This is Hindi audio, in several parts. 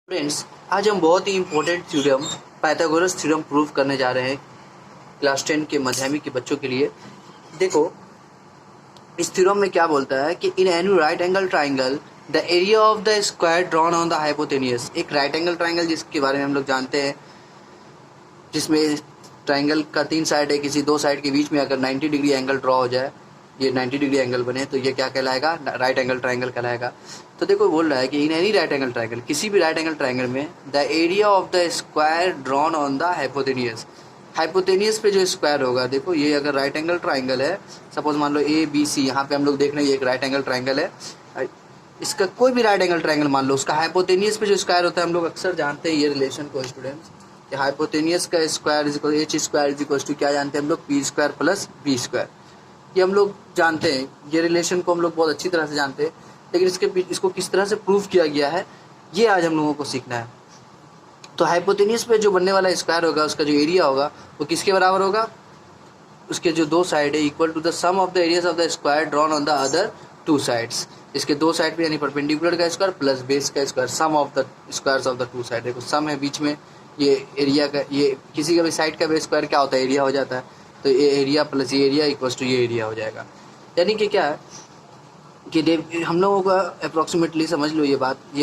फ्रेंड्स, आज हम बहुत ही important theorem Pythagoras theorem prove करने जा रहे हैं क्लास 10 के माध्यमिक के बच्चों के लिए। देखो, इस थ्योरम में क्या बोलता है कि in any right angle triangle the area of the square drawn on the hypotenuse. एक राइट एंगल ट्राइंगल जिसके बारे में हम लोग जानते हैं, जिसमें ट्राइंगल का 3 साइड है, किसी 2 साइड के बीच में अगर 90 डिग्री एंगल ड्रॉ हो जाए, ये 90 डिग्री एंगल बने, तो ये क्या कहलाएगा? राइट एंगल ट्राइंगल कहलाएगा। तो देखो, बोल रहा है कि in any right angle triangle, किसी भी राइट एंगल ट्राइंगल में the area of the square drawn on the hypotenuse. Hypotenuse पे जो स्क्वायर होगा, देखो ये अगर राइट एंगल ट्राइंगल है, सपोज मान लो ए बी सी, यहाँ पे हम लोग देख रहे हैं ये एक राइट एंगल ट्राइंगल है। इसका कोई भी राइट एंगल ट्राइंगल मान लो, उसका हाइपोटेनियस पे जो स्क्वायर होता है, हम लोग अक्सर जानते हैं ये रिलेशन को स्टूडेंट्स, कि हाइपोटेनियस का square is equal H square is equal to क्या जानते हैं हम लोग? P square plus B square. ये हम लोग जानते हैं, ये रिलेशन को हम लोग बहुत अच्छी तरह से जानते हैं, लेकिन इसको किस तरह से प्रूव किया गया है, ये आज हम लोगों को सीखना है। तो हाइपोटेनियस पे जो बनने वाला स्क्वायर होगा, उसका जो एरिया होगा वो किसके बराबर होगा? उसके जो 2 साइड है equal to the sum of the areas of the square drawn on the other 2 sides. इसके 2 साइड पे यानी परपेंडिकुलर का स्क्वायर प्लस बेस का square, sum of the squares of the 2 side. देखो सम है बीच में, ये एरिया का, ये किसी का भी साइड का बेस स्क्वायर क्या होता है? एरिया हो जाता है। तो ये एरिया प्लस ये एरिया इक्वल टू ये एरिया हो जाएगा। यानी कि क्या है कि हम लोगों का अप्रॉक्सीमेटली समझ लो, ये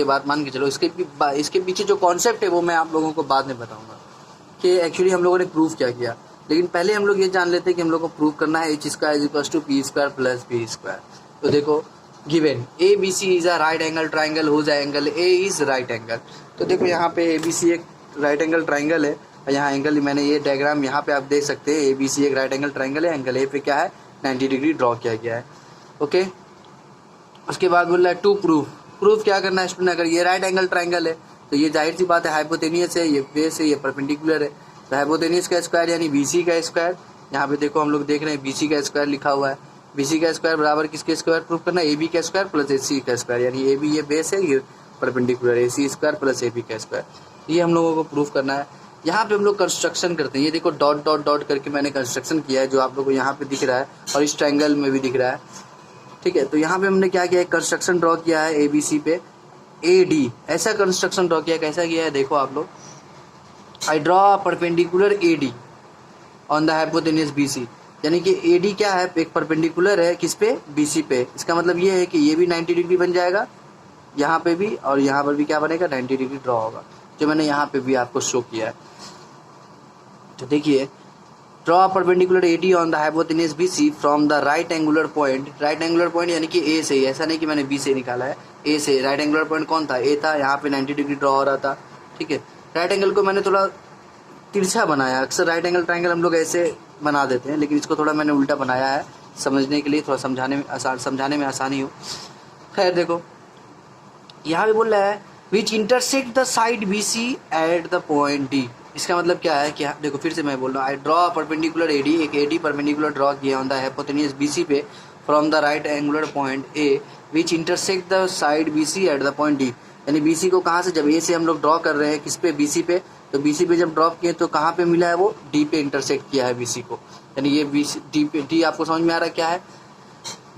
बात मान के चलो। इसके पीछे जो कॉन्सेप्ट है वो मैं आप लोगों को बाद में बताऊंगा कि एक्चुअली हम लोगों ने प्रूव क्या किया। लेकिन पहले हम लोग ये जान लेते हैं कि हम लोग को प्रूव करना है H square is equal to P square plus B square. तो देखो, given A B C is a right angle triangle whose angle A is right angle. तो देखो यहाँ पे ए बी सी एक राइट एंगल ट्राइंगल है, और यहाँ एंगल, मैंने ये डायग्राम यहाँ पे आप देख सकते हैं, ए बी सी एक राइट एंगल ट्राइंगल है, एंगल ए पे क्या है? 90 डिग्री ड्रॉ किया गया है। ओके, उसके बाद बोल रहा है टू प्रूफ क्या करना है स्टूडेंट? अगर ये राइट एंगल ट्राइंगल है तो ये जाहिर सी बात है हाइपोटेनियस है, ये बेस है, ये परपेंडिकुलर है। तो हाइपोटेनियस का स्क्वायर यानी बीसी का स्क्वायर, यहाँ पे देखो हम लोग देख रहे हैं बीसी का स्क्वायर लिखा हुआ है। बीसी का स्क्वायर बराबर किसके स्क्वायर प्रूफ करना है? ए बी का स्क्वायर प्लस ए सी का स्क्वायर, यानी ए बी ये बेस है, ये perpendicular, A C square plus A B का स्क्वायर। ये हम लोगों को प्रूफ करना है। यहाँ पे हम लोग कंस्ट्रक्शन करते हैं। ये देखो डॉट डॉट डॉट करके मैंने कंस्ट्रक्शन किया है, जो आप लोग को यहाँ पे दिख रहा है और इस ट्रायंगल में भी दिख रहा है। ठीक है, तो यहाँ पे हमने क्या किया है? कंस्ट्रक्शन ड्रॉ किया है ए बी सी पे, ए डी ऐसा कंस्ट्रक्शन ड्रॉ किया। कैसा किया है देखो आप लोग, I draw perpendicular A D on the hypotenuse B C. यानी कि ए डी क्या है? एक परपेंडिकुलर है किस पे? बी सी पे। इसका मतलब ये है कि ये भी 90 डिग्री बन जाएगा यहाँ पे भी, और यहाँ पर भी क्या बनेगा? 90 डिग्री ड्रॉ होगा, जो मैंने यहाँ पे भी आपको शो किया है। तो देखिए, draw perpendicular AD on the hypotenuse BC from the right angular point. Right angular point यानी कि ए से, ऐसा नहीं कि मैंने बी से निकाला है, ए से। राइट एंगुलर पॉइंट कौन था? ए था। यहाँ पे 90 डिग्री ड्रॉ हो रहा था। ठीक है, राइट एंगल को मैंने थोड़ा तिरछा बनाया। अक्सर राइट एंगल ट्राइंगल हम लोग ऐसे बना देते हैं, लेकिन इसको थोड़ा मैंने उल्टा बनाया है समझने के लिए, थोड़ा समझाने में आसानी हो। खैर देखो, यहाँ पे बोल रहा है which intersect the side B C at the point D. इसका मतलब क्या है कि देखो फिर से मैं बोल रहा हूँ, आई ड्रॉ परपेंडिकुलर एडी, एक एडी परपेंडिकुलर ड्रॉ किया ऑन द हाइपोटेनियस बीसी पे from the right angular point A which intersect the side BC eight the point D. यानी बीसी को कहाँ से, जब ए से हम लोग ड्रॉ कर रहे हैं किस पे? बीसी पे। तो बीसी पे जब ड्रॉ किए तो कहाँ पे मिला है? वो डी पे इंटरसेक्ट किया है बीसी को। यानी ये बीसी डी पे, डी आपको समझ में आ रहा है क्या है?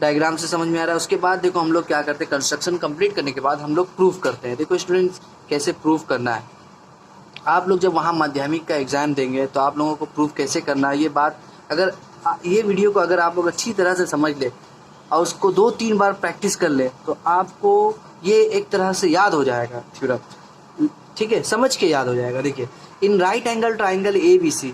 डायग्राम से समझ में आ रहा है। उसके बाद देखो हम लोग क्या करते हैं, कंस्ट्रक्शन कंप्लीट करने के बाद हम लोग प्रूफ करते हैं। देखो स्टूडेंट्स, कैसे प्रूफ करना है, आप लोग जब वहाँ माध्यमिक का एग्जाम देंगे तो आप लोगों को प्रूफ कैसे करना है, ये बात अगर ये वीडियो को अगर आप लोग अच्छी तरह से समझ ले और उसको 2-3 बार प्रैक्टिस कर ले तो आपको ये एक तरह से याद हो जाएगा थ्योरम। ठीक है, समझ के याद हो जाएगा। देखिए, in right angle triangle A B C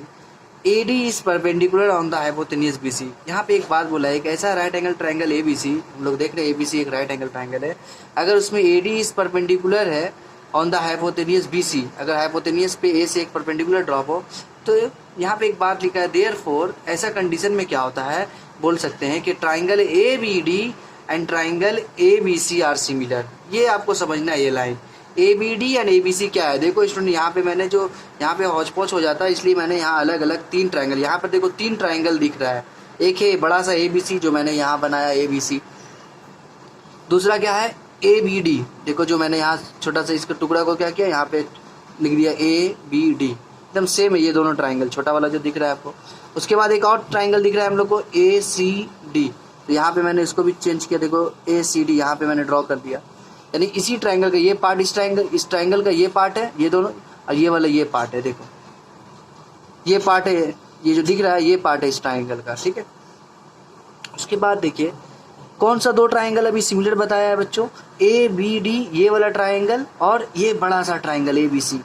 A D is perpendicular on the hypotenuse B C. यहाँ पे एक बात बोला है, एक ऐसा right angle triangle A B C, हम लोग देख रहे हैं ए बी सी एक राइट एंगल ट्राइंगल है, अगर उसमें ए डी इज परपेंडिकुलर है on the hypotenuse B C, अगर हाइपोटेनियस पे ए से एक परपेंडिकुलर ड्रॉप हो, तो यहाँ पे एक बात लिखा है, देयरफॉर ऐसा कंडीशन में क्या होता है, बोल सकते हैं कि triangle A B D and triangle A B C are similar. ये आपको समझना है, ये line A B D and A B C क्या है। देखो स्टूडेंट, यहाँ पे मैंने जो यहाँ पे हौच पौच हो जाता है, इसलिए मैंने यहाँ अलग अलग 3 ट्राइंगल, यहाँ पर देखो 3 ट्राइंगल दिख रहा है। एक है बड़ा सा ए बी सी जो मैंने यहाँ बनाया ए बी सी, दूसरा क्या है ए बी डी, देखो जो मैंने यहाँ छोटा सा इसका टुकड़ा को क्या किया, यहाँ पे लिख दिया ए बी डी, एकदम सेम है ये दोनों ट्राइंगल, छोटा वाला जो दिख रहा है आपको। उसके बाद एक और ट्राइंगल दिख रहा है हम लोग को ए सी डी, तो यहाँ पे मैंने इसको भी चेंज किया, देखो ए सी डी यहाँ पे मैंने ड्रॉ कर दिया। यानी इसी ट्राइंगल का ये पार्ट, इस ट्राइंगल का ये पार्ट है, ये दोनों, और ये वाला ये पार्ट है। देखो ये पार्ट है, ये जो दिख रहा है ये पार्ट है इस ट्राइंगल का, ठीक है। उसके बाद देखिए कौन सा दो ट्राइंगल अभी सिमिलर बताया है बच्चों, ए बी डी, ये वाला ट्राइंगल और ये बड़ा सा ट्राइंगल ए बी सी।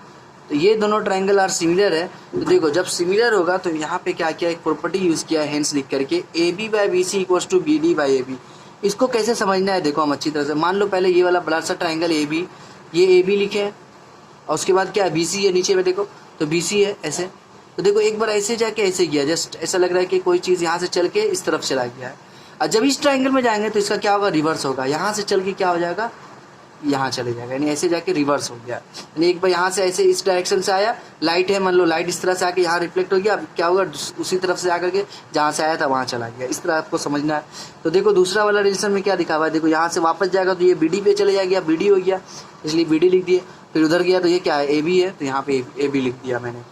तो ये दोनों ट्राइंगल आर सिमिलर है। तो देखो जब सिमिलर होगा तो यहाँ पे क्या किया, एक प्रॉपर्टी यूज किया है हेंस लिख करके, A B by B C equals to B D by A B. इसको कैसे समझना है देखो हम अच्छी तरह से। मान लो पहले ये वाला बड़ा सा ट्राइंगल ए बी, ये ए बी लिखे हैं, और उसके बाद क्या है बी सी है नीचे में, देखो तो बी सी है ऐसे। तो देखो एक बार ऐसे जाके ऐसे गया, जस्ट ऐसा लग रहा है कि कोई चीज़ यहाँ से चल के इस तरफ चला गया है। और जब इस ट्राइंगल में जाएंगे तो इसका क्या होगा, रिवर्स होगा, यहाँ से चल के क्या हो जाएगा, यहाँ चले जाएगा, यानी ऐसे जाके रिवर्स हो गया। यानी एक बार यहाँ से ऐसे इस डायरेक्शन से आया, लाइट है मान लो, लाइट इस तरह से आके यहाँ रिफ्लेक्ट हो गया, अब क्या होगा उसी तरफ से आकर के जहाँ से आया था वहाँ चला गया। इस तरह आपको समझना है। तो देखो दूसरा वाला रिलेशन में क्या दिखा हुआ है, देखो यहाँ से वापस जाएगा तो ये बी डी पे चले जाएगा, बी डी हो गया इसलिए बी डी लिख दिए। फिर उधर गया तो ये क्या है, ए बी है, तो यहाँ पे ए बी लिख दिया मैंने।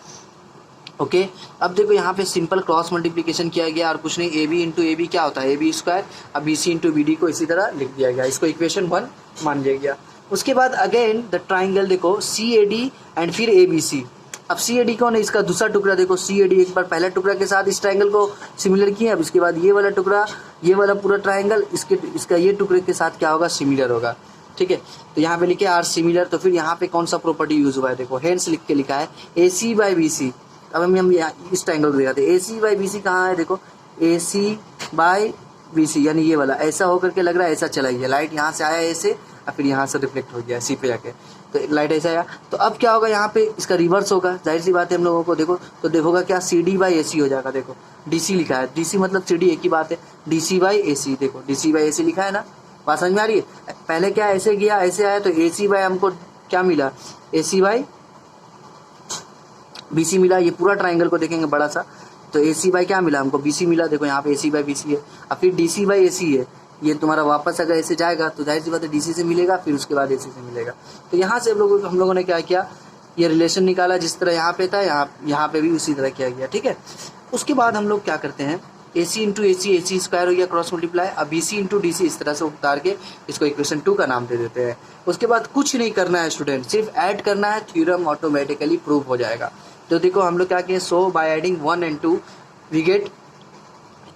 ओके अब देखो यहाँ पे सिंपल क्रॉस मल्टीप्लिकेशन किया गया और कुछ नहीं, A B into A B क्या होता है, ए बी स्क्वायर। अब B C into B D को इसी तरह लिख दिया गया, इसको इक्वेशन 1 मान लिया गया। उसके बाद अगेन द ट्राइंगल देखो सी ए डी एंड फिर ए बी सी। अब सी ए डी कौन है, इसका दूसरा टुकड़ा देखो, सी ए डी एक बार पहला टुकड़ा के साथ इस ट्राइंगल को सिमिलर किया, अब इसके बाद ये वाला टुकड़ा, ये वाला पूरा ट्राइंगल इसका ये टुकड़े के साथ क्या होगा, सिमिलर होगा, ठीक है। तो यहाँ पे लिखे आर सिमिलर। तो फिर यहाँ पे कौन सा प्रॉपर्टी यूज हुआ है, देखो हेंस लिख के लिखा है ए सी बाई बी सी। अब हम इस ट्राइंगल को दिखाते हैं, ए सी बाई बी सी कहाँ है, देखो ए सी बाई बी सी, यानी ये वाला ऐसा होकर के लग रहा है ऐसा चला गया, लाइट यहाँ से आया ऐसे और फिर यहाँ से रिफ्लेक्ट हो गया सी पे जाके, तो लाइट ऐसा आया। तो अब क्या होगा, यहाँ पे इसका रिवर्स होगा, जाहिर सी बात है हम लोगों को। देखो तो देखोगा क्या, सी डी बाई ए सी हो जाएगा। देखो डी सी लिखा है, डी सी मतलब सी डी एक ही बात है, डी सी बाई ए सी, देखो डी सी बाई ए सी लिखा है ना, बात समझ में आ रही है। पहले क्या ऐसे गया ऐसे आया, तो ए सी बाई हमको क्या मिला, ए सी बाई बी सी मिला। ये पूरा ट्राइंगल को देखेंगे बड़ा सा, तो ए सी बाई क्या मिला हमको, बी सी मिला। देखो यहाँ पे ए सी बाई बी सी है, और फिर डी सी बाई ए सी है, ये तुम्हारा वापस अगर ऐसे जाएगा तो जाहिर सी बात है डी सी से मिलेगा, फिर उसके बाद ए सी से मिलेगा। तो यहाँ से हम लोगों ने क्या किया, ये रिलेशन निकाला, जिस तरह यहाँ पे था यहाँ पे भी उसी तरह किया गया, ठीक है। उसके बाद हम लोग क्या करते हैं, ए सी इंटू ए सी स्क्वायर हो गया क्रॉस मल्टीप्लाई। अब B C into D C इस तरह से उतार के इसको इक्वेशन 2 का नाम दे देते हैं। उसके बाद कुछ नहीं करना है स्टूडेंट, सिर्फ ऐड करना है, थ्योरम ऑटोमेटिकली प्रूव हो जाएगा। तो देखो हम लोग क्या किए, so by adding 1 and 2 we get,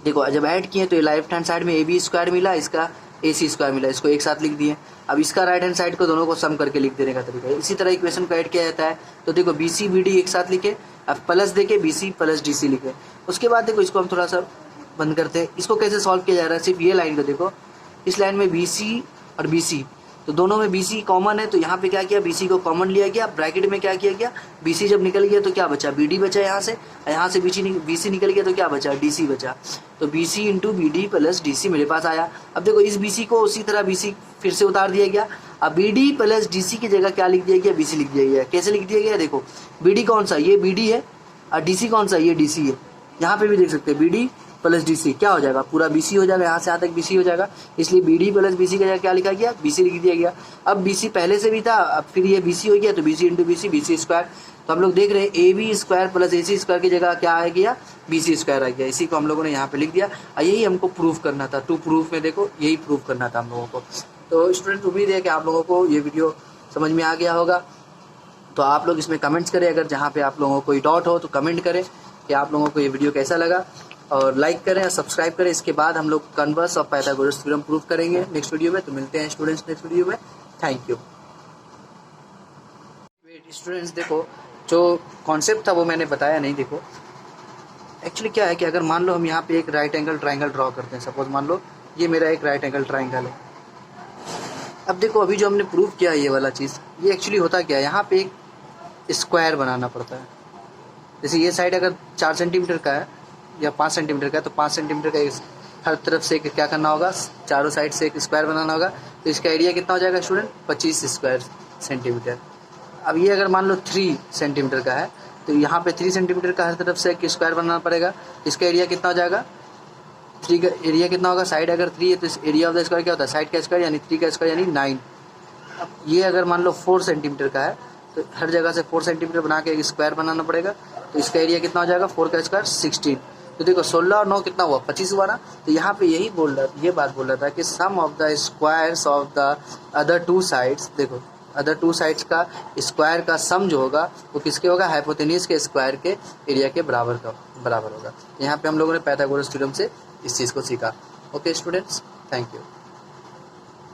देखो जब ऐड किए तो लेफ्ट हैंड साइड में ए बी स्क्वायर मिला, इसका ए सी स्क्वायर मिला, इसको एक साथ लिख दिए। अब इसका राइट हैंड साइड को दोनों को सम करके लिख देने का तरीका है। इसी तरह इक्वेशन को ऐड किया जाता है। तो देखो बी सी बी डी एक साथ लिखे, अब प्लस देके B C plus D C लिखे। उसके बाद देखो इसको हम थोड़ा सा बंद करते हैं। इसको कैसे सॉल्व किया जा रहा है, सिर्फ ये लाइन को देखो, इस लाइन में बी सी और बी सी, तो दोनों में बी सी कॉमन है, तो यहाँ पे क्या किया, बी सी को कॉमन लिया गया, ब्रैकेट में क्या किया गया, बी सी जब निकल गया तो क्या बचा, बी डी बचा यहाँ से बी सी निकल गया तो क्या बचा, डी सी बचा। तो B C into B D plus D C मेरे पास आया। अब देखो इस बी सी को उसी तरह बी सी फिर से उतार दिया गया। अब B D plus D C की जगह क्या लिख दिया गया, बी सी लिख दिया गया। कैसे लिख दिया गया, देखो बी डी कौन सा, ये बी डी है, और डी सी कौन सा, ये डी सी है। यहाँ पे भी देख सकते हैं B D plus D C क्या हो जाएगा, पूरा बी सी हो जाएगा, यहाँ से यहाँ तक बी सी हो जाएगा, इसलिए B D plus B C का जगह क्या लिखा गया, बी सी लिख दिया गया। अब बी सी पहले से भी था, अब फिर ये बी सी हो गया, तो B C into B C square. तो हम लोग देख रहे हैं A B square plus A C square की जगह क्या आ गया, बी सी स्क्वायर आ गया। इसी को हम लोगों ने यहाँ पे लिख दिया, और यही हमको प्रूफ करना था। 2 प्रूफ में देखो यही प्रूफ करना था हम लोगों को। तो स्टूडेंट उम्मीद है कि आप लोगों को ये वीडियो समझ में आ गया होगा। तो आप लोग इसमें कमेंट्स करें, अगर जहाँ पे आप लोगों को कोई डाउट हो तो कमेंट करें कि आप लोगों को ये वीडियो कैसा लगा, और लाइक करें और सब्सक्राइब करें। इसके बाद हम लोग कन्वर्स और पाइथागोरस थ्योरम प्रूफ करेंगे नेक्स्ट वीडियो में। तो मिलते हैं स्टूडेंट्स नेक्स्ट वीडियो में। Thank you students. देखो जो कॉन्सेप्ट था वो मैंने बताया नहीं। देखो एक्चुअली क्या है कि अगर मान लो हम यहाँ पे एक राइट एंगल ट्राइंगल ड्रॉ करते हैं, सपोज मान लो ये मेरा एक राइट एंगल ट्राइंगल है। अब देखो अभी जो हमने प्रूफ किया ये वाला चीज़, ये एक्चुअली होता क्या है, यहाँ पे एक स्क्वायर बनाना पड़ता है। जैसे ये साइड अगर 4 सेंटीमीटर का है या 5 सेंटीमीटर का है, तो 5 सेंटीमीटर का हर तरफ से क्या करना होगा, चारों साइड से एक स्क्वायर बनाना होगा। तो इसका एरिया कितना हो जाएगा स्टूडेंट, 25 स्क्वायर सेंटीमीटर। अब ये अगर मान लो 3 सेंटीमीटर का है, तो यहाँ पे 3 सेंटीमीटर का हर तरफ से एक स्क्वायर बनाना पड़ेगा। इसका एरिया कितना हो जाएगा, 3 का एरिया कितना होगा, साइड अगर 3 है तो इस एरिया ऑफ द स्क्वायर क्या होता है, साइड का स्क्वायर यानी 3 का स्क्वायर यानी 9। अब ये अगर मान लो 4 सेंटीमीटर का है, तो हर जगह से 4 सेंटीमीटर बना के एक स्क्वायर बनाना पड़ेगा। तो इसका एरिया कितना हो जाएगा, 4 का स्क्वायर 16। तो देखो 16 और 9 कितना हुआ, 25 हुआ ना। तो यहाँ पे यही बोल रहा, ये बात बोल रहा था कि sum of the squares of the other two sides, देखो अदर टू साइड्स का स्क्वायर का सम जो होगा वो किसके होगा, हाइपोटेन्यूज के स्क्वायर के एरिया के बराबर होगा। यहाँ पे हम लोगों ने पाइथागोरस थ्योरम से इस चीज़ को सीखा। Okay students, thank you.